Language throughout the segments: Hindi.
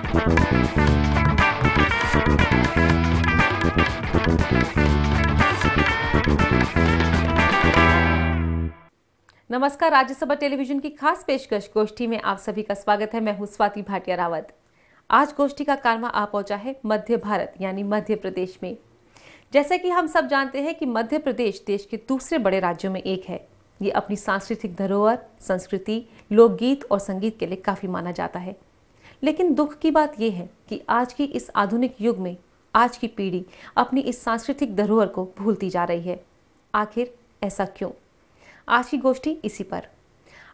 नमस्कार, राज्यसभा टेलीविजन की खास पेशकश गोष्ठी में आप सभी का स्वागत है। मैं हूं स्वाति भाटिया रावत। आज गोष्ठी का कारवा आ पहुंचा है मध्य भारत यानी मध्य प्रदेश में। जैसे कि हम सब जानते हैं कि मध्य प्रदेश देश के दूसरे बड़े राज्यों में एक है। ये अपनी सांस्कृतिक धरोहर, संस्कृति, लोकगीत और संगीत के लिए काफ़ी माना जाता है। लेकिन दुख की बात यह है कि आज की इस आधुनिक युग में आज की पीढ़ी अपनी इस सांस्कृतिक धरोहर को भूलती जा रही है। आखिर ऐसा क्यों? आज की गोष्ठी इसी पर।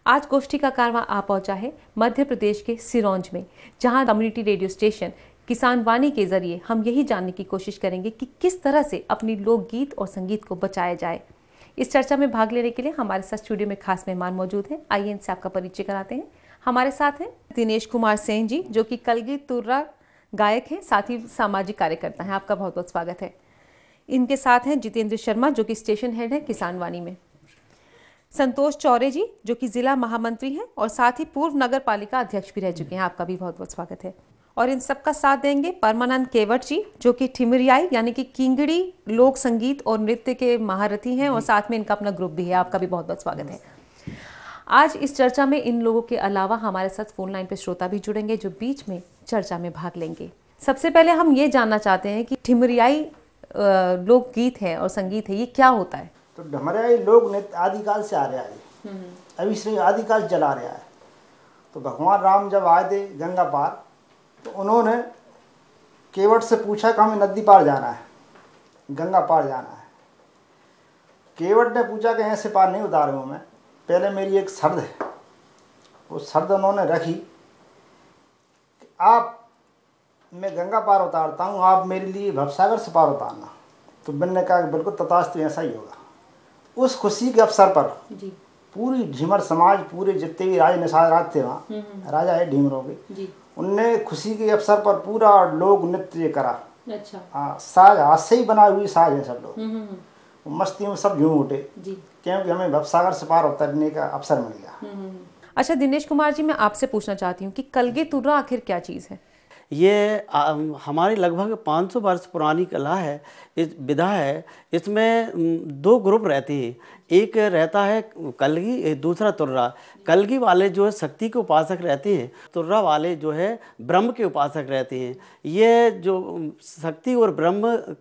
आज गोष्ठी का कारवां आ पहुंचा है मध्य प्रदेश के सिरोंज में, जहां कम्युनिटी रेडियो स्टेशन किसान वाणी के जरिए हम यही जानने की कोशिश करेंगे कि किस तरह से अपनी लोकगीत और संगीत को बचाया जाए। इस चर्चा में भाग लेने के लिए हमारे साथ स्टूडियो में खास मेहमान मौजूद हैं। आइए इनसे आपका परिचय कराते हैं। हमारे साथ हैं दिनेश कुमार सेन जी, जो कि कलगी तुर्रा गायक हैं, साथ ही सामाजिक कार्यकर्ता हैं। आपका बहुत बहुत स्वागत है। इनके साथ हैं जितेंद्र शर्मा, जो कि स्टेशन हेड है किसान वाणी में। संतोष चौरे जी, जो कि जिला महामंत्री हैं और साथ ही पूर्व नगर पालिका अध्यक्ष भी रह चुके हैं। आपका भी बहुत बहुत स्वागत है। और इन सबका साथ देंगे परमानंद केवट जी, जो कि ठिमरियाई यानी कि किंगड़ी लोक संगीत और नृत्य के महारथी हैं और साथ में इनका अपना ग्रुप भी है। आपका भी बहुत बहुत स्वागत है। आज इस चर्चा में इन लोगों के अलावा हमारे साथ फोन लाइन पर श्रोता भी जुड़ेंगे, जो बीच में चर्चा में भाग लेंगे। सबसे पहले हम ये जानना चाहते हैं कि ठिमरियाई लोकगीत है और संगीत है, ये क्या होता है? तो ढमरियाई लोक नृत्य आदिकाल से आ रहा है, अभी से आदिकाल चला रहा है। तो भगवान राम जब आए थे गंगा पार, तो उन्होंने केवट से पूछा कि हमें नदी पार जाना है, गंगा पार जाना है। केवट ने पूछा कि ऐसे पार नहीं उतार हूँ मैं, पहले मेरी एक शर्त है। वो शर्त उन्होंने रखी कि आप, मैं गंगा पार उतारता हूँ, आप मेरे लिए भवसागर से पार उतारना। तो बिन ने कहा कि बिल्कुल तथास्तु, ऐसा ही होगा। उस खुशी के अवसर पर जी पूरी ढीमर समाज, पूरे जितने भी राज निषाद राज थे वहाँ, राजा है ढीमरों के, उनने खुशी के अवसर पर पूरा लोक नृत्य करा। अच्छा। हाँ, साज हाथ से ही बनाई हुई साज है सब लोग। मस्ती में सब झूम उठे, क्योंकि हमें भवसागर से पार उतरने का अवसर मिल गया। अच्छा दिनेश कुमार जी, मैं आपसे पूछना चाहती हूँ कि कलगी तुर्रा आखिर क्या चीज़ है? ये हमारी लगभग 500 वर्ष पुरानी कला है, इस विधा है। इसमें दो ग्रुप रहते हैं, एक रहता है कलगी, दूसरा तुर्रा। कलगी वाले जो है शक्ति के उपासक रहते हैं, तुर्रा वाले जो है ब्रह्म के उपासक रहते हैं। ये जो शक्ति और ब्रह्म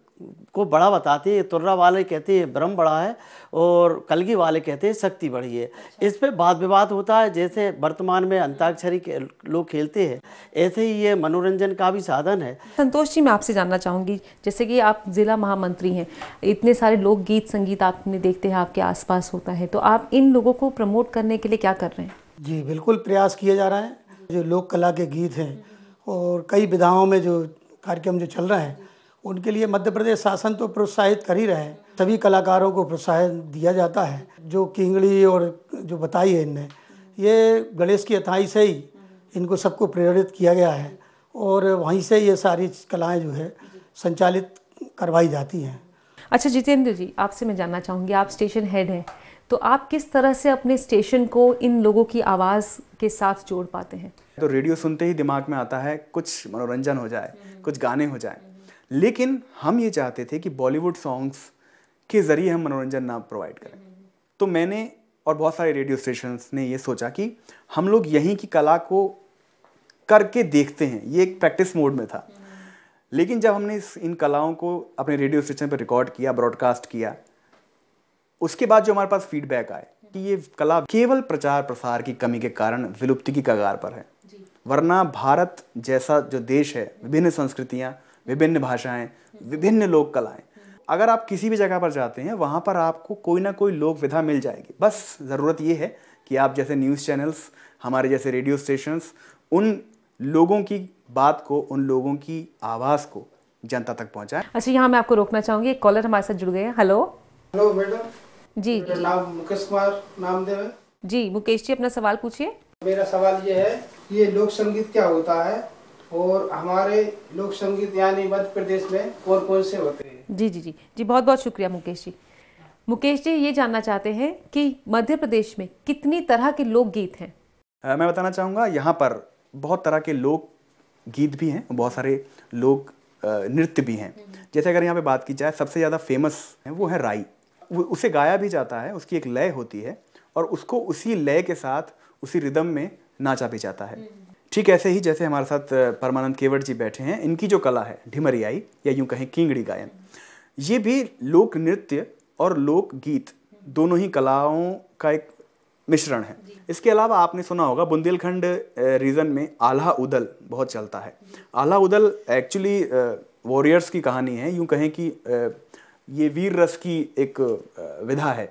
को बड़ा बताते हैं, तुर्रा वाले कहते हैं ब्रह्म बड़ा है और कलगी वाले कहते हैं शक्ति बड़ी है। इस पे वाद विवाद होता है। जैसे वर्तमान में अंताक्षरी के लोग खेलते हैं, ऐसे ही ये मनोरंजन का भी साधन है। संतोष जी, मैं आपसे जानना चाहूँगी, जैसे कि आप जिला महामंत्री हैं, इतने सारे लोकगीत संगीत आपने देखते हैं आपके आसपास होता है, तो आप इन लोगों को प्रमोट करने के लिए क्या कर रहे हैं? जी बिल्कुल, प्रयास किया जा रहा है। जो लोक कला के गीत हैं और कई विधाओं में जो कार्यक्रम जो चल रहे हैं, उनके लिए मध्य प्रदेश शासन तो प्रोत्साहित कर ही रहे हैं। सभी कलाकारों को प्रोत्साहन दिया जाता है। जो किंगड़ी और जो बताई है इनने, ये गणेश की अथाई से ही इनको सबको प्रेरित किया गया है और वहीं से ये सारी कलाएं जो है संचालित करवाई जाती हैं। अच्छा जितेंद्र जी, आपसे मैं जानना चाहूँगी, आप स्टेशन हेड हैं, तो आप किस तरह से अपने स्टेशन को इन लोगों की आवाज़ के साथ जोड़ पाते हैं? तो रेडियो सुनते ही दिमाग में आता है कुछ मनोरंजन हो जाए, कुछ गाने हो जाए, लेकिन हम ये चाहते थे कि बॉलीवुड सॉन्ग्स के ज़रिए हम मनोरंजन ना प्रोवाइड करें। तो मैंने और बहुत सारे रेडियो स्टेशंस ने ये सोचा कि हम लोग यहीं की कला को करके देखते हैं। ये एक प्रैक्टिस मोड में था। लेकिन जब हमने इन कलाओं को अपने रेडियो स्टेशन पर रिकॉर्ड किया, ब्रॉडकास्ट किया, उसके बाद जो हमारे पास फीडबैक आए कि ये कला केवल प्रचार प्रसार की कमी के कारण विलुप्ति की कगार पर है। वरना भारत जैसा जो देश है, विभिन्न संस्कृतियाँ, विभिन्न भाषाएं, विभिन्न लोक कलाएं, अगर आप किसी भी जगह पर जाते हैं वहाँ पर आपको कोई ना कोई लोक विधा मिल जाएगी। बस ज़रूरत ये है कि आप जैसे न्यूज़ चैनल्स, हमारे जैसे रेडियो स्टेशंस उन लोगों की बात को, उन लोगों की आवाज़ को जनता तक पहुँचाएं। अच्छा, यहाँ मैं आपको रोकना चाहूँगी, एक कॉलर हमारे साथ जुड़ गए हैं। हेलो। हेलो मैडम जी। मेरा नाम मुकेश कुमार नामदेव है। जी मुकेश जी, अपना सवाल पूछिए। मेरा सवाल ये है, ये लोक संगीत क्या होता है और हमारे लोक संगीत यानी मध्य प्रदेश में कौन कौन से होते हैं? जी जी जी जी, बहुत बहुत शुक्रिया मुकेश जी। मुकेश जी ये जानना चाहते हैं कि मध्य प्रदेश में कितनी तरह के लोकगीत हैं? मैं बताना चाहूँगा, यहाँ पर बहुत तरह के लोक गीत भी हैं, बहुत सारे लोक नृत्य भी हैं। जैसे अगर यहाँ पे बात की जाए, सबसे ज़्यादा फेमस है वो है राई। उसे गाया भी जाता है, उसकी एक लय होती है और उसको उसी लय के साथ उसी रिदम में नाचा भी जाता है। ठीक ऐसे ही जैसे हमारे साथ परमानंद केवट जी बैठे हैं, इनकी जो कला है ढिमरियाई या यूँ कहें किंगड़ी गायन, ये भी लोक नृत्य और लोक गीत दोनों ही कलाओं का एक मिश्रण है। इसके अलावा आपने सुना होगा बुंदेलखंड रीजन में आल्हा उदल बहुत चलता है। आल्हा उदल एक्चुअली वॉरियर्स की कहानी है, यूँ कहें कि ये वीर रस की एक विधा है,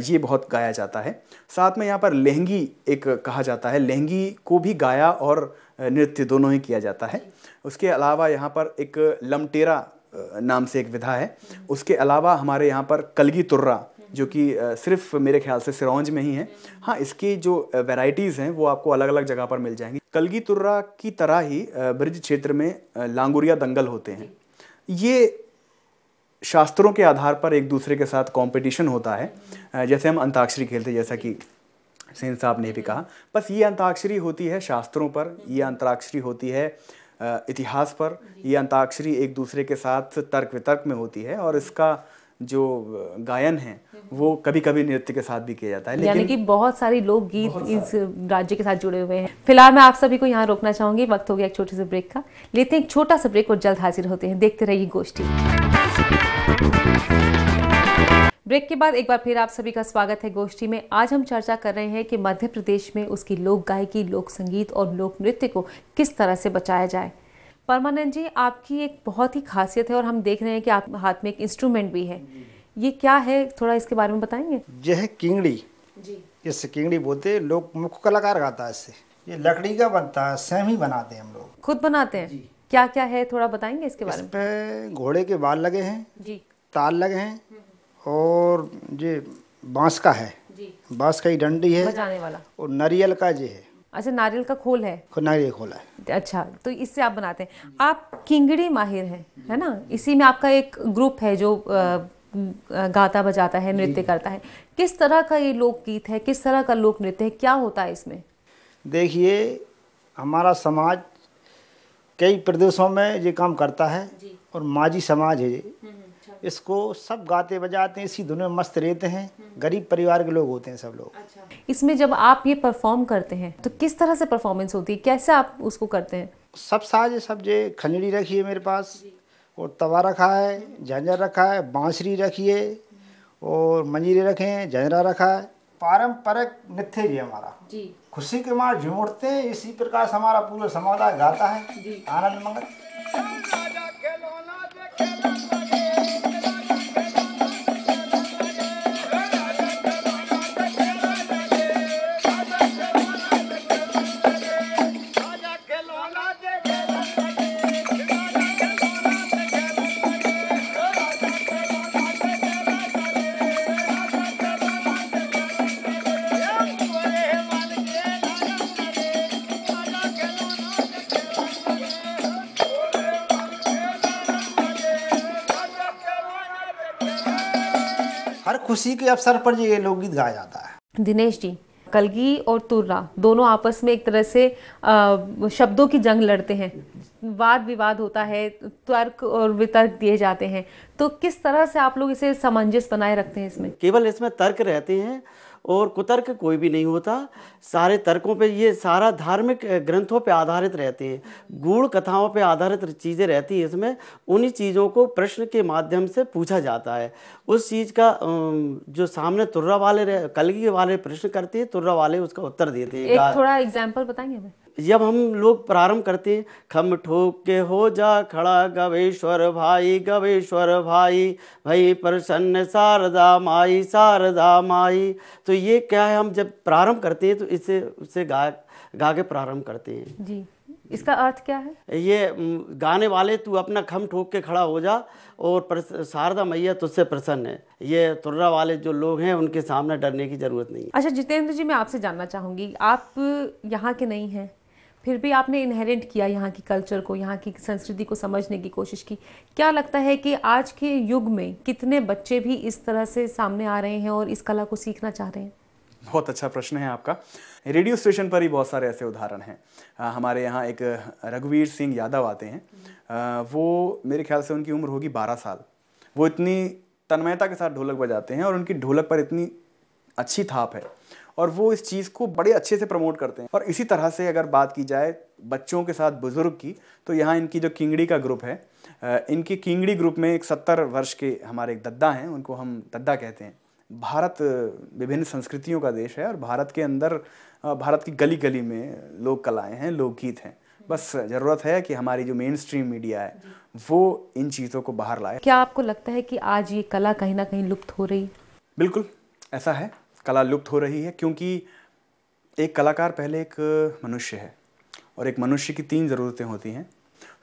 ये बहुत गाया जाता है। साथ में यहाँ पर लहंगी एक कहा जाता है, लहंगी को भी गाया और नृत्य दोनों ही किया जाता है। उसके अलावा यहाँ पर एक लमटेरा नाम से एक विधा है। उसके अलावा हमारे यहाँ पर कलगी तुर्रा, जो कि सिर्फ मेरे ख्याल से सिरौंज में ही है। हाँ, इसकी जो वैरायटीज़ हैं वो आपको अलग अलग जगह पर मिल जाएंगी। कलगी तुर्रा की तरह ही ब्रज क्षेत्र में लांगुरिया दंगल होते हैं। ये शास्त्रों के आधार पर एक दूसरे के साथ कंपटीशन होता है। जैसे हम अंताक्षरी खेलते, जैसा कि सेन साहब ने भी कहा, बस ये अंताक्षरी होती है शास्त्रों पर, ये अंतराक्षरी होती है इतिहास पर, ये अंताक्षरी एक दूसरे के साथ तर्क वितर्क में होती है और इसका जो गायन है वो कभी कभी नृत्य के साथ भी किया जाता है। यानी कि बहुत सारी लोकगीत इस राज्य के साथ जुड़े हुए हैं। फिलहाल मैं आप सभी को यहाँ रोकना चाहूंगी, वक्त हो गया एक छोटे से ब्रेक का। लेते हैं एक छोटा सा ब्रेक और जल्द हाजिर होते हैं। देखते रहिए गोष्ठी। ब्रेक के बाद एक बार फिर आप सभी का स्वागत है गोष्ठी में। आज हम चर्चा कर रहे हैं कि मध्य प्रदेश में उसकी लोक गायकी, लोक संगीत और लोक नृत्य को किस तरह से बचाया जाए। परमानंद जी, आपकी एक बहुत ही खासियत है और हम देख रहे हैं कि आप हाथ में एक इंस्ट्रूमेंट भी है, ये क्या है, थोड़ा इसके बारे में बताएंगे? यह है किंगड़ी जी। इससे किंगड़ी बोलते हैं, लोग मुख्य कलाकार गाता है इससे। ये लकड़ी का बनता है, स्वयं ही बनाते हैं हम लोग, खुद बनाते हैं। क्या क्या है थोड़ा बताएंगे इसके बारे में? इस पे घोड़े के बाल लगे हैं जी, ताल लगे हैं और ये बांस का है, बांस का ही डंडी है बजाने वाला, और नारियल का ये है। अच्छा, नारियल का खोल है, नारियल खोला है। अच्छा, तो इससे आप बनाते हैं। आप किंगड़ी माहिर हैं, है ना? इसी में आपका एक ग्रुप है जो गाता बजाता है, नृत्य करता है। किस तरह का ये लोकगीत है, किस तरह का लोक नृत्य है, क्या होता है इसमें? देखिए, हमारा समाज कई प्रदेशों में ये काम करता है और माझी समाज है, इसको सब गाते बजाते हैं, इसी धुन में मस्त रहते हैं। गरीब परिवार के लोग होते हैं सब लोग। अच्छा। इसमें जब आप ये परफॉर्म करते हैं तो किस तरह से परफॉर्मेंस होती है, कैसे आप उसको करते हैं? सब साज सब जे खंजड़ी रखी है मेरे पास, और तवा रखा है, झंझर रखा है, बांसुरी रखी है और मंजीरे रखे हैं, झंझरा रखा है। पारंपरिक नृत्य जी हमारा जी। खुशी के मार झूम उठते हैं, इसी प्रकार से हमारा पूरा समुदाय गाता है जी। आनंद मंगल। हर खुशी के अवसर पर ये लोकगीत गाया जाता है। दिनेश जी, कलगी और तुर्रा दोनों आपस में एक तरह से शब्दों की जंग लड़ते हैं, वाद विवाद होता है, तर्क और वितर्क दिए जाते हैं, तो किस तरह से आप लोग इसे सामंजस्य बनाए रखते हैं इसमें? केवल इसमें तर्क रहते हैं और कुतर्क कोई भी नहीं होता। सारे तर्कों पे, ये सारा धार्मिक ग्रंथों पे आधारित रहते हैं, गूढ़ कथाओं पे आधारित चीज़ें रहती हैं इसमें। उन्हीं चीज़ों को प्रश्न के माध्यम से पूछा जाता है। उस चीज़ का जो सामने तुर्रा वाले कलगी वाले प्रश्न करते हैं, तुर्रा वाले उसका उत्तर देते हैं। एक थोड़ा एग्जाम्पल बताएंगे हमें? जब हम लोग प्रारंभ करते हैं, खम ठोक के हो जा खड़ा गवेश्वर भाई, गवेश्वर भाई भाई प्रसन्न शारदा माई, शारदा माई। तो ये क्या है, हम जब प्रारंभ करते हैं तो उससे गा के प्रारंभ करते हैं जी। इसका अर्थ क्या है? ये गाने वाले, तू अपना खम ठोक के खड़ा हो जा और शारदा मैया तुझसे प्रसन्न है। ये तुर्रा वाले जो लोग हैं उनके सामने डरने की जरूरत नहीं है। अच्छा जितेंद्र जी, मैं आपसे जानना चाहूँगी, आप यहाँ के नहीं हैं, फिर भी आपने इनहेरेंट किया यहाँ की कल्चर को, यहाँ की संस्कृति को समझने की कोशिश की। क्या लगता है कि आज के युग में कितने बच्चे भी इस तरह से सामने आ रहे हैं और इस कला को सीखना चाह रहे हैं? बहुत अच्छा प्रश्न है आपका। रेडियो स्टेशन पर ही बहुत सारे ऐसे उदाहरण हैं। हमारे यहाँ एक रघुवीर सिंह यादव आते हैं, वो मेरे ख्याल से उनकी उम्र होगी 12 साल। वो इतनी तन्मयता के साथ ढोलक बजाते हैं और उनकी ढोलक पर इतनी अच्छी थाप है और वो इस चीज़ को बड़े अच्छे से प्रमोट करते हैं। और इसी तरह से अगर बात की जाए बच्चों के साथ बुज़ुर्ग की, तो यहाँ इनकी जो किंगड़ी का ग्रुप है, इनकी किंगड़ी ग्रुप में एक 70 वर्ष के हमारे एक दद्दा हैं, उनको हम दद्दा कहते हैं। भारत विभिन्न संस्कृतियों का देश है और भारत के अंदर भारत की गली गली में लोक कलाएँ हैं, लोकगीत हैं। बस ज़रूरत है कि हमारी जो मेन स्ट्रीम मीडिया है वो इन चीज़ों को बाहर लाए। क्या आपको लगता है कि आज ये कला कहीं ना कहीं लुप्त हो रही? बिल्कुल ऐसा है, कला लुप्त हो रही है, क्योंकि एक कलाकार पहले एक मनुष्य है और एक मनुष्य की 3 ज़रूरतें होती हैं।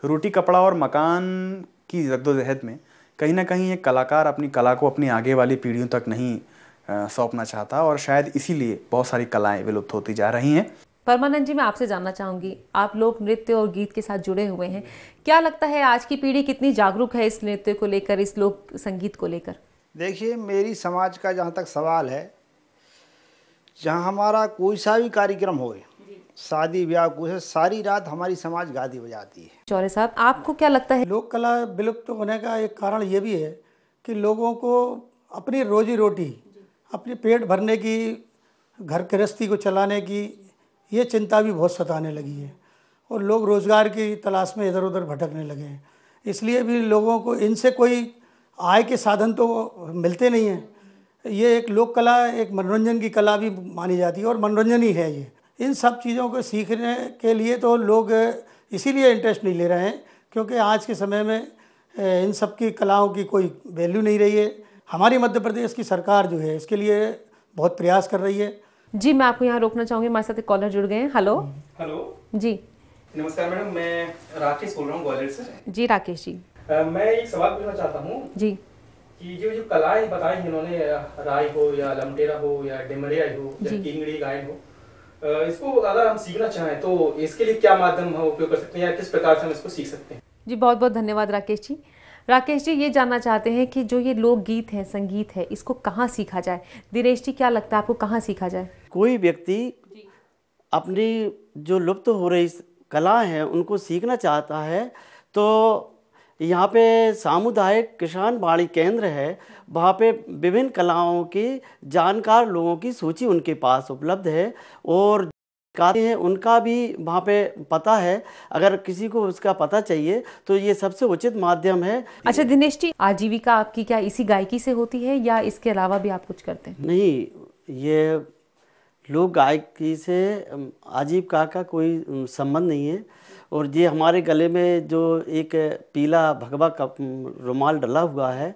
रोटी, कपड़ा और मकान की जद्दोजहद में कहीं ना कहीं एक कलाकार अपनी कला को अपनी आगे वाली पीढ़ियों तक नहीं सौंपना चाहता और शायद इसीलिए बहुत सारी कलाएं विलुप्त होती जा रही हैं। परमानंद जी, मैं आपसे जानना चाहूँगी, आप लोग नृत्य और गीत के साथ जुड़े हुए हैं, क्या लगता है आज की पीढ़ी कितनी जागरूक है इस नृत्य को लेकर, इस लोक संगीत को लेकर? देखिए, मेरी समाज का जहाँ तक सवाल है, जहाँ हमारा कोई सा भी कार्यक्रम हो, शादी ब्याह कुछ, सारी रात हमारी समाज गादी बजाती है। चौरे साहब, आपको क्या लगता है? लोक कला विलुप्त होने का एक कारण ये भी है कि लोगों को अपनी रोजी रोटी, अपने पेट भरने की, घर गृहस्थी को चलाने की ये चिंता भी बहुत सताने लगी है और लोग रोज़गार की तलाश में इधर उधर भटकने लगे हैं। इसलिए भी लोगों को इनसे कोई आय के साधन तो मिलते नहीं हैं। ये एक लोक कला, एक मनोरंजन की कला भी मानी जाती है और मनोरंजन ही है ये। इन सब चीज़ों को सीखने के लिए तो लोग इसीलिए इंटरेस्ट नहीं ले रहे हैं क्योंकि आज के समय में इन सब की कलाओं की कोई वैल्यू नहीं रही है। हमारी मध्य प्रदेश की सरकार जो है इसके लिए बहुत प्रयास कर रही है। जी, मैं आपको यहाँ रोकना चाहूँगी, हमारे साथ एक कॉलर जुड़ गए हैं। हेलो। हेलो जी नमस्कार मैडम, मैं राकेश बोल रहा हूँ ग्वालियर से। जी राकेश जी। मैं एक सवाल पूछना चाहता हूँ जी कि जो कलाएं बताई हैं इन्होंने, राय हो या लमटेरा हो या डेमरिया हो या किंगड़ी गायन हो, इसको अगर हम सीखना चाहें तो इसके लिए क्या माध्यम हम उपयोग कर सकते हैं या किस प्रकार से हम इसको सीख सकते हैं? जी बहुत बहुत धन्यवाद राकेश जी। राकेश जी, ये जानना चाहते हैं कि जो ये लोकगीत है, संगीत है, इसको कहाँ सीखा जाए? दिनेश जी, क्या लगता है आपको कहाँ सीखा जाए? कोई व्यक्ति अपनी जो लुप्त हो रही कला है उनको सीखना चाहता है तो यहाँ पे सामुदायिक किसान वाणी केंद्र है, वहाँ पे विभिन्न कलाओं की जानकार लोगों की सूची उनके पास उपलब्ध है और हैं उनका भी वहाँ पे पता है। अगर किसी को उसका पता चाहिए तो ये सबसे उचित माध्यम है। अच्छा दिनेश जी, आजीविका आपकी क्या इसी गायकी से होती है या इसके अलावा भी आप कुछ करते हैं? नहीं, ये लोक गायकी से आजीविका का कोई संबंध नहीं है और ये हमारे गले में जो एक पीला भगवा का रुमाल डला हुआ है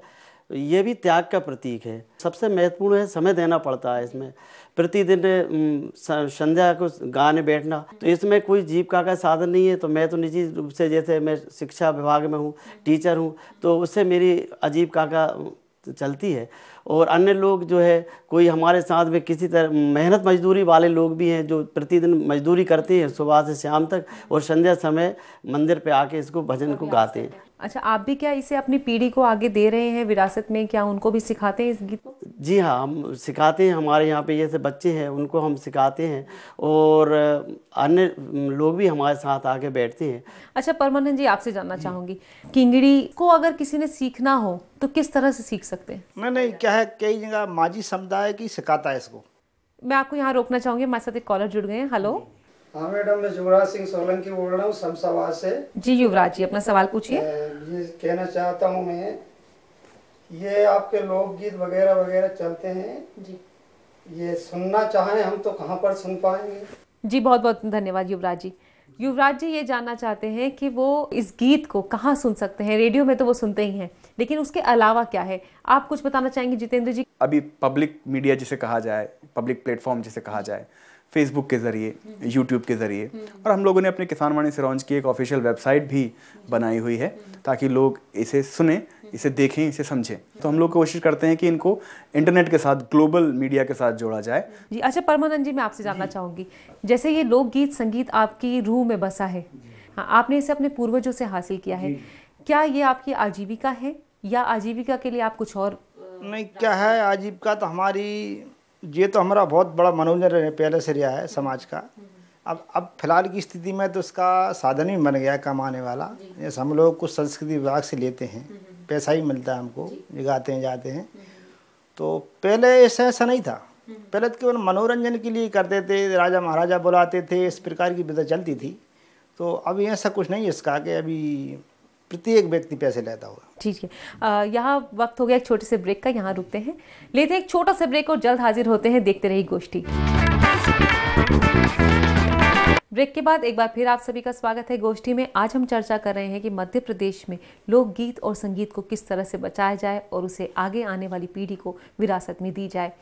ये भी त्याग का प्रतीक है। सबसे महत्वपूर्ण है समय देना पड़ता है इसमें, प्रतिदिन संध्या को गाने बैठना। तो इसमें कोई जीविका का साधन नहीं है। तो मैं तो निजी रूप से, जैसे मैं शिक्षा विभाग में हूँ, टीचर हूँ, तो उससे मेरी आजीविका का चलती है। और अन्य लोग जो है, कोई हमारे साथ में किसी तरह मेहनत मजदूरी वाले लोग भी हैं जो प्रतिदिन मजदूरी करते हैं सुबह से शाम तक और संध्या समय मंदिर पे आके इसको भजन को गाते हैं। अच्छा, आप भी क्या इसे अपनी पीढ़ी को आगे दे रहे हैं विरासत में? क्या उनको भी सिखाते हैं इस गीत को? जी हाँ, हम सिखाते हैं। हमारे यहाँ पे जैसे बच्चे हैं उनको हम सिखाते हैं और अन्य लोग भी हमारे साथ आके बैठते हैं। अच्छा परमानंद जी, आपसे जानना चाहूँगी, किंगड़ी को अगर किसी ने सीखना हो तो किस तरह से सीख सकते हैं? नहीं, क्या है, कई जगह माझी समुदाय की सिखाता है इसको। मैं आपको यहाँ रोकना चाहूँगी, हमारे साथ एक कॉलर जुड़ गए हैं। हेलो। हाँ मैडम, मैं युवराज सिंह सोलंकी बोल रहा हूँ शमशाबाद से। जी युवराज जी, अपना सवाल पूछिए। ये कहना चाहता हूँ मैं, ये आपके लोकगीत वगैरह वगैरह चलते हैं जी, ये सुनना चाहें हम तो कहाँ पर सुन पाएंगे? जी बहुत बहुत धन्यवाद युवराज जी। युवराज जी ये जानना चाहते हैं कि वो इस गीत को कहाँ सुन सकते हैं? रेडियो में तो वो सुनते ही हैं, लेकिन उसके अलावा क्या है, आप कुछ बताना चाहेंगे जितेंद्र जी? अभी पब्लिक मीडिया जिसे कहा जाए, पब्लिक प्लेटफॉर्म जिसे कहा जाए, फेसबुक के ज़रिए, यूट्यूब के ज़रिए, और हम लोगों ने अपने किसान वाणी सिरौंज की एक ऑफिशियल वेबसाइट भी बनाई हुई है ताकि लोग इसे सुने, इसे देखें, इसे समझें। तो हम लोग कोशिश करते हैं कि इनको इंटरनेट के साथ, ग्लोबल मीडिया के साथ जोड़ा जाए। जी अच्छा परमानंद जी, मैं आपसे जानना चाहूँगी, जैसे ये लोकगीत संगीत आपकी रूह में बसा है, हाँ, आपने इसे अपने पूर्वजों से हासिल किया है, क्या ये आपकी आजीविका है या आजीविका के लिए आप कुछ और? नहीं, क्या है, आजीविका तो हमारी ये तो हमारा बहुत बड़ा मनोरंजन पहले से रहा है समाज का। अब फिलहाल की स्थिति में तो इसका साधन ही बन गया है कमाने वाला। जैसे हम लोग कुछ संस्कृति विभाग से लेते हैं, पैसा ही मिलता है हमको, गाते हैं जाते हैं। तो पहले ऐसा नहीं था, पहले तो केवल मनोरंजन के लिए करते थे, राजा महाराजा बुलाते थे, इस प्रकार की विधा चलती थी। तो अभी ऐसा कुछ नहीं है इसका कि अभी प्रत्येक व्यक्ति पैसे लेता हुआ। ठीक है, यहाँ वक्त हो गया एक छोटे से ब्रेक का, यहाँ रुकते हैं, लेते हैं एक छोटा सा ब्रेक और जल्द हाजिर होते हैं। देखते रहिए गोष्ठी। ब्रेक के बाद एक बार फिर आप सभी का स्वागत है गोष्ठी में। आज हम चर्चा कर रहे हैं कि मध्य प्रदेश में लोकगीत और संगीत को किस तरह से बचाया जाए और उसे आगे आने वाली पीढ़ी को विरासत में दी जाए।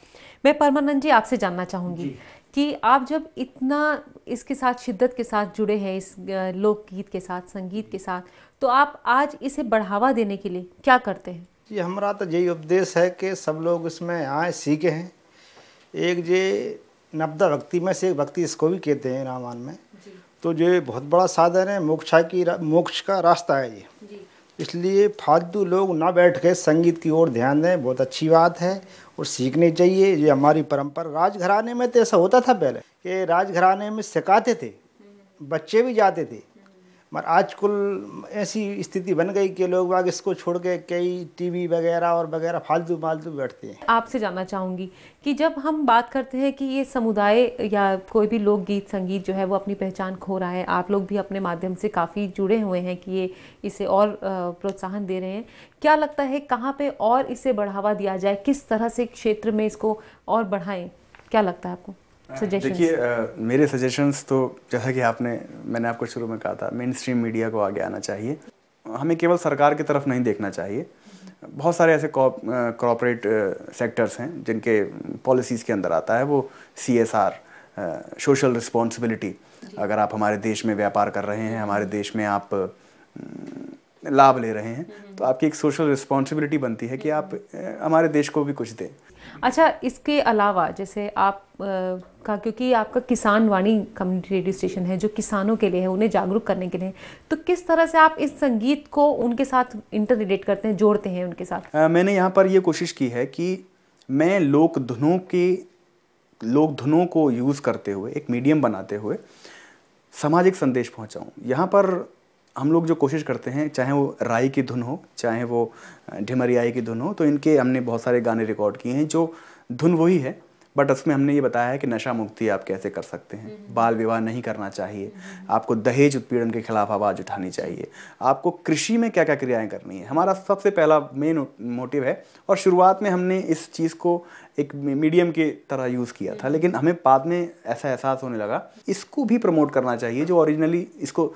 मैं परमानंद जी आपसे जानना चाहूँगी कि आप जब इतना इसके साथ शिद्दत के साथ जुड़े हैं, इस लोकगीत के साथ, संगीत के साथ, तो आप आज इसे बढ़ावा देने के लिए क्या करते हैं? जी, हमारा तो यही उपदेश है कि सब लोग इसमें आए, सीखे हैं। एक जे नब्दा भक्ति में से एक भक्ति इसको भी कहते हैं रामायण में, तो ये बहुत बड़ा साधन है, मोक्ष का रास्ता है ये। इसलिए फालतू लोग ना बैठ के संगीत की ओर ध्यान दें, बहुत अच्छी बात है और सीखनी चाहिए। ये हमारी परंपरा। राजघराने में तो ऐसा होता था पहले कि राजघराने में सिखाते थे, बच्चे भी जाते थे, मगर आजकल ऐसी स्थिति बन गई कि लोग बाग इसको छोड़ के कई टीवी वगैरह और वगैरह फालतू बैठते हैं। आपसे जानना चाहूँगी कि जब हम बात करते हैं कि ये समुदाय या कोई भी लोकगीत संगीत जो है वो अपनी पहचान खो रहा है, आप लोग भी अपने माध्यम से काफ़ी जुड़े हुए हैं कि ये इसे और प्रोत्साहन दे रहे हैं, क्या लगता है कहाँ पे और इसे बढ़ावा दिया जाए, किस तरह से क्षेत्र में इसको और बढ़ाएं, क्या लगता है आपको? देखिए, मेरे सजेशंस तो जैसा कि मैंने आपको शुरू में कहा था, मेन स्ट्रीम मीडिया को आगे आना चाहिए। हमें केवल सरकार की तरफ नहीं देखना चाहिए। बहुत सारे ऐसे कॉर्पोरेट सेक्टर्स हैं जिनके पॉलिसीज़ के अंदर आता है वो CSR, सोशल रिस्पॉन्सिबिलिटी। अगर आप हमारे देश में व्यापार कर रहे हैं, हमारे देश में आप लाभ ले रहे हैं, तो आपकी एक सोशल रिस्पॉन्सिबिलिटी बनती है कि आप हमारे देश को भी कुछ दें। अच्छा, इसके अलावा जैसे आप का, क्योंकि आपका किसान वाणी कम्युनिटी रेडियो स्टेशन है जो किसानों के लिए है, उन्हें जागरूक करने के लिए, तो किस तरह से आप इस संगीत को उनके साथ इंटर रिलेट करते हैं, जोड़ते हैं उनके साथ? मैंने यहाँ पर ये कोशिश की है कि मैं लोक धुनों को यूज़ करते हुए, एक मीडियम बनाते हुए सामाजिक संदेश पहुँचाऊँ। यहाँ पर हम लोग जो कोशिश करते हैं, चाहे वो राई की धुन हो, चाहे वो ढिमरियाई की धुन हो, तो इनके हमने बहुत सारे गाने रिकॉर्ड किए हैं जो धुन वही है, बट उसमें हमने ये बताया है कि नशा मुक्ति आप कैसे कर सकते हैं, बाल विवाह नहीं करना चाहिए, आपको दहेज उत्पीड़न के खिलाफ आवाज़ उठानी चाहिए, आपको कृषि में क्या क्या क्रियाएं करनी है। हमारा सबसे पहला मेन मोटिव है और शुरुआत में हमने इस चीज़ को एक मीडियम की तरह यूज़ किया था, लेकिन हमें बाद में ऐसा एहसास होने लगा इसको भी प्रमोट करना चाहिए, जो ओरिजिनली इसको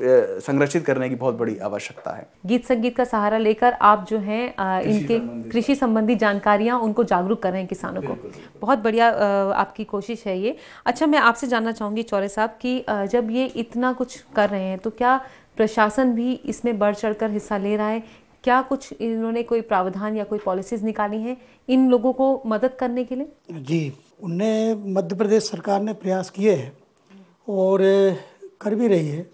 संरक्षित करने की बहुत बड़ी आवश्यकता है। गीत संगीत का सहारा लेकर आप जो हैं इनके कृषि संबंधी जानकारियां उनको जागरूक कर रहे हैं किसानों को। बहुत बढ़िया आपकी कोशिश है ये। अच्छा, मैं आपसे जानना चाहूँगी चौरे साहब कि जब ये इतना कुछ कर रहे हैं तो क्या प्रशासन भी इसमें बढ़ चढ़ कर हिस्सा ले रहा है? क्या कुछ इन्होंने कोई प्रावधान या कोई पॉलिसीज़ निकाली हैं इन लोगों को मदद करने के लिए? जी, उनने मध्य प्रदेश सरकार ने प्रयास किए हैं और कर भी रही है।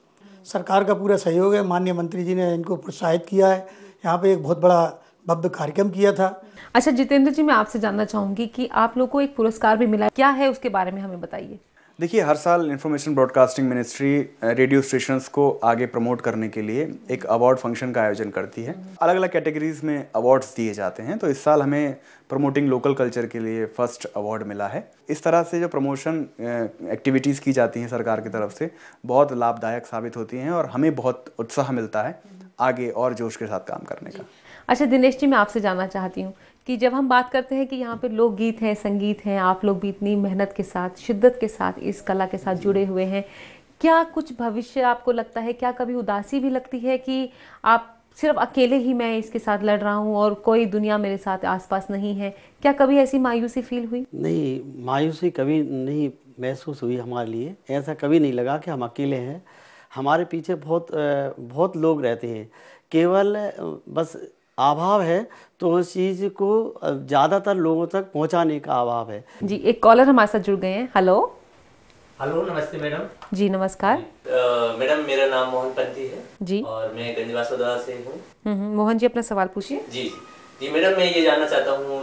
सरकार का पूरा सहयोग है। माननीय मंत्री जी ने इनको प्रोत्साहित किया है। यहाँ पे एक बहुत बड़ा भव्य कार्यक्रम किया था। अच्छा जितेंद्र जी, मैं आपसे जानना चाहूँगी कि आप लोग को एक पुरस्कार भी मिला, क्या है उसके बारे में हमें बताइए। देखिए, हर साल information broadcasting ministry radio stations को आगे प्रमोट करने के लिए एक अवार्ड फंक्शन का आयोजन करती है। अलग अलग कैटेगरीज में अवार्ड्स दिए जाते हैं, तो इस साल हमें प्रमोटिंग लोकल कल्चर के लिए फर्स्ट अवार्ड मिला है। इस तरह से जो प्रमोशन एक्टिविटीज़ की जाती हैं सरकार की तरफ से बहुत लाभदायक साबित होती हैं और हमें बहुत उत्साह मिलता है आगे और जोश के साथ काम करने का। अच्छा दिनेश जी, मैं आपसे जानना चाहती हूँ कि जब हम बात करते हैं कि यहाँ पे लोकगीत हैं, संगीत हैं, आप लोग भी इतनी मेहनत के साथ, शिद्दत के साथ इस कला के साथ जुड़े हुए हैं, क्या कुछ भविष्य आपको लगता है, क्या कभी उदासी भी लगती है कि आप सिर्फ अकेले ही मैं इसके साथ लड़ रहा हूँ और कोई दुनिया मेरे साथ आसपास नहीं है? क्या कभी ऐसी मायूसी फील हुई? नहीं, मायूसी कभी नहीं महसूस हुई हमारे लिए। ऐसा कभी नहीं लगा कि हम अकेले हैं। हमारे पीछे बहुत लोग रहते हैं। केवल बस अभाव है तो उस चीज़ को ज़्यादातर लोगों तक पहुंचाने का अभाव है। जी, एक कॉलर हमारे साथ जुड़ गए हैं। हेलो हेलो, नमस्ते मैडम। जी नमस्कार। मैडम, मेरा नाम मोहन पंथी है जी, और मैं गंजवासोदा से हूँ। मोहन जी, अपना सवाल पूछिए। जी, जी मैडम, मैं ये जानना चाहता हूँ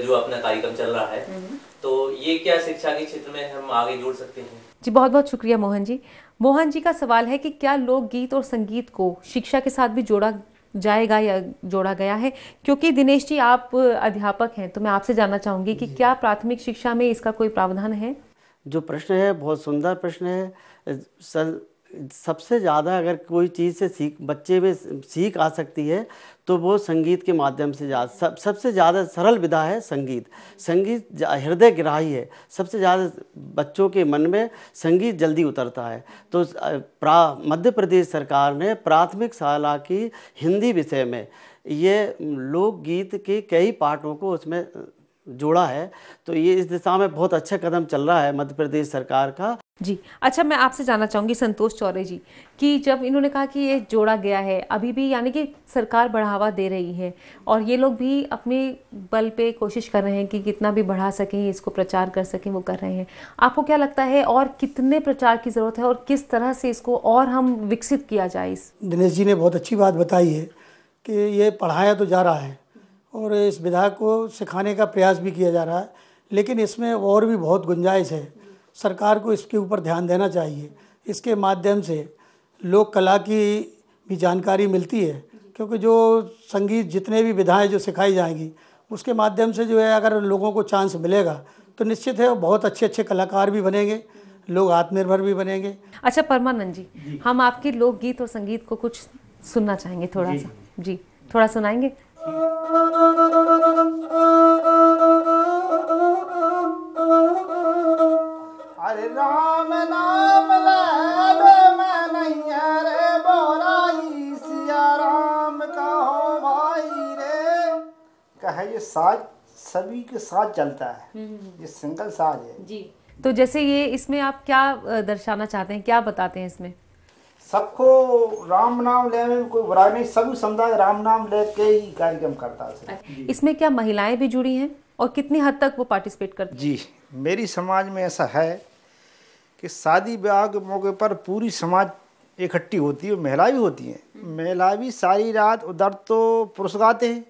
जो अपना कार्यक्रम चल रहा है तो ये क्या शिक्षा के क्षेत्र में हम आगे जोड़ सकते हैं? जी बहुत बहुत शुक्रिया मोहन जी। मोहन जी का सवाल है कि क्या लोकगीत और संगीत को शिक्षा के साथ भी जोड़ा जाएगा या जोड़ा गया है? क्योंकि दिनेश जी आप अध्यापक हैं तो मैं आपसे जानना चाहूँगी कि क्या प्राथमिक शिक्षा में इसका कोई प्रावधान है? जो प्रश्न है बहुत सुंदर प्रश्न है। सबसे ज़्यादा अगर कोई चीज़ से बच्चे में सीख आ सकती है तो वो संगीत के माध्यम से सबसे ज़्यादा सरल विधा है संगीत। संगीत हृदय ग्राही है, सबसे ज़्यादा बच्चों के मन में संगीत जल्दी उतरता है। तो मध्य प्रदेश सरकार ने प्राथमिक शाला की हिंदी विषय में ये लोकगीत के कई पाठों को उसमें जोड़ा है। तो ये इस दिशा में बहुत अच्छा कदम चल रहा है मध्य प्रदेश सरकार का। जी अच्छा, मैं आपसे जानना चाहूँगी संतोष चौरे जी कि जब इन्होंने कहा कि ये जोड़ा गया है अभी भी, यानी कि सरकार बढ़ावा दे रही है और ये लोग भी अपने बल पे कोशिश कर रहे हैं कि कितना भी बढ़ा सकें, इसको प्रचार कर सकें, वो कर रहे हैं। आपको क्या लगता है और कितने प्रचार की ज़रूरत है और किस तरह से इसको और हम विकसित किया जाए? दिनेश जी ने बहुत अच्छी बात बताई है कि ये पढ़ाया तो जा रहा है और इस विधा को सिखाने का प्रयास भी किया जा रहा है, लेकिन इसमें और भी बहुत गुंजाइश है। सरकार को इसके ऊपर ध्यान देना चाहिए। इसके माध्यम से लोक कला की भी जानकारी मिलती है, क्योंकि जो संगीत जितने भी विधाएं जो सिखाई जाएंगी उसके माध्यम से जो है अगर लोगों को चांस मिलेगा तो निश्चित है बहुत अच्छे अच्छे कलाकार भी बनेंगे, लोग आत्मनिर्भर भी बनेंगे। अच्छा परमानंद जी, हम आपके लोकगीत और संगीत को कुछ सुनना चाहेंगे थोड़ा सा। जी थोड़ा सुनाएंगे? अरे राम नाम ले मैं नैया रे बोराई, सिया राम कहो भाई रे। कहे ये साज सभी के साथ चलता है, ये सिंगल साज है जी। तो जैसे ये इसमें आप क्या दर्शाना चाहते हैं, क्या बताते हैं इसमें? सबको राम नाम ले में कोई बुराई नहीं, सभी समुदाय राम नाम लेके ही कार्यक्रम करता है। इसमें क्या महिलाएं भी जुड़ी हैं और कितनी हद तक वो पार्टिसिपेट करती हैं? जी मेरी समाज में ऐसा है कि शादी ब्याह के मौके पर पूरी समाज इकट्ठी होती है, महिला भी होती हैं। महिला भी सारी रात, उधर तो पुरुष गाते हैं,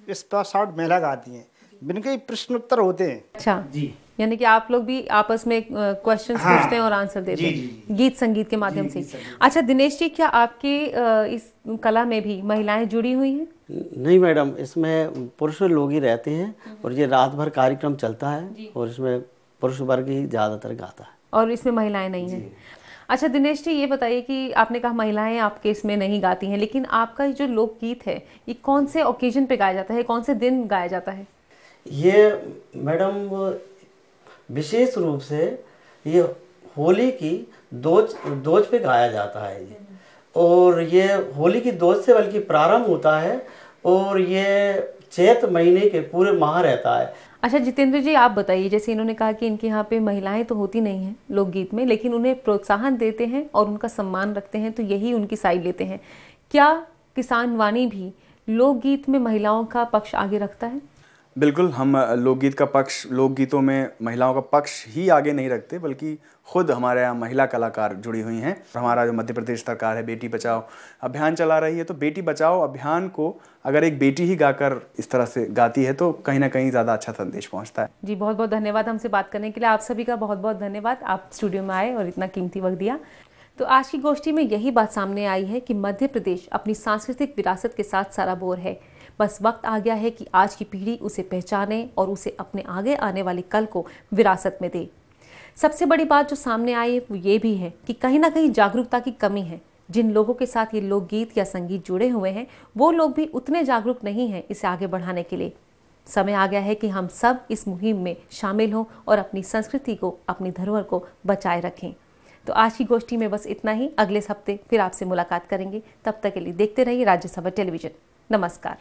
इस पर 60 महिला गाती हैं, जिनके प्रश्न उत्तर होते हैं। अच्छा जी, यानी कि आप लोग भी आपस में क्वेश्चन पूछते हैं और आंसर देते हैं गीत संगीत के माध्यम से। अच्छा दिनेश जी, क्या आपके इस कला में भी महिलाएं जुड़ी हुई हैं? नहीं मैडम, इसमें पुरुष लोग ही रहते हैं और ये रात भर कार्यक्रम चलता है और इसमें पुरुष वर्ग ही ज़्यादातर गाता है और इसमें महिलाएं नहीं हैं। अच्छा दिनेश जी, ये बताइए कि आपने कहा महिलाएं आपके इसमें नहीं गाती हैं, लेकिन आपका जो लोकगीत है ये कौन से ओकेजन पे गाया जाता है, कौन से दिन गाया जाता है? ये मैडम विशेष रूप से ये होली की दोज पे गाया जाता है ये, और ये होली की दोज से बल्कि प्रारंभ होता है और ये चैत महीने के पूरे माह रहता है। अच्छा जितेंद्र जी, आप बताइए, जैसे इन्होंने कहा कि इनके यहाँ पे महिलाएं तो होती नहीं हैं लोकगीत में, लेकिन उन्हें प्रोत्साहन देते हैं और उनका सम्मान रखते हैं, तो यही उनकी साइड लेते हैं। क्या किसान वाणी भी लोकगीत में महिलाओं का पक्ष आगे रखता है? बिल्कुल, हम लोकगीत का पक्ष, लोकगीतों में महिलाओं का पक्ष ही आगे नहीं रखते, बल्कि खुद हमारे यहाँ महिला कलाकार जुड़ी हुई हैं। हमारा जो मध्य प्रदेश सरकार है बेटी बचाओ अभियान चला रही है, तो बेटी बचाओ अभियान को अगर एक बेटी ही गाकर इस तरह से गाती है तो कहीं ना कहीं ज़्यादा अच्छा संदेश पहुँचता है। जी बहुत बहुत धन्यवाद हमसे बात करने के लिए। आप सभी का बहुत बहुत धन्यवाद, आप स्टूडियो में आए और इतना कीमती वक्त दिया। तो आज की गोष्ठी में यही बात सामने आई है कि मध्य प्रदेश अपनी सांस्कृतिक विरासत के साथ सराबोर है। बस वक्त आ गया है कि आज की पीढ़ी उसे पहचाने और उसे अपने आगे आने वाली कल को विरासत में दे। सबसे बड़ी बात जो सामने आई है वो ये भी है कि कहीं ना कहीं जागरूकता की कमी है। जिन लोगों के साथ ये लोकगीत या संगीत जुड़े हुए हैं वो लोग भी उतने जागरूक नहीं हैं इसे आगे बढ़ाने के लिए। समय आ गया है कि हम सब इस मुहिम में शामिल हों और अपनी संस्कृति को, अपनी धरोहर को बचाए रखें। तो आज की गोष्ठी में बस इतना ही। अगले हफ्ते फिर आपसे मुलाकात करेंगे। तब तक के लिए देखते रहिए राज्यसभा टेलीविजन। नमस्कार।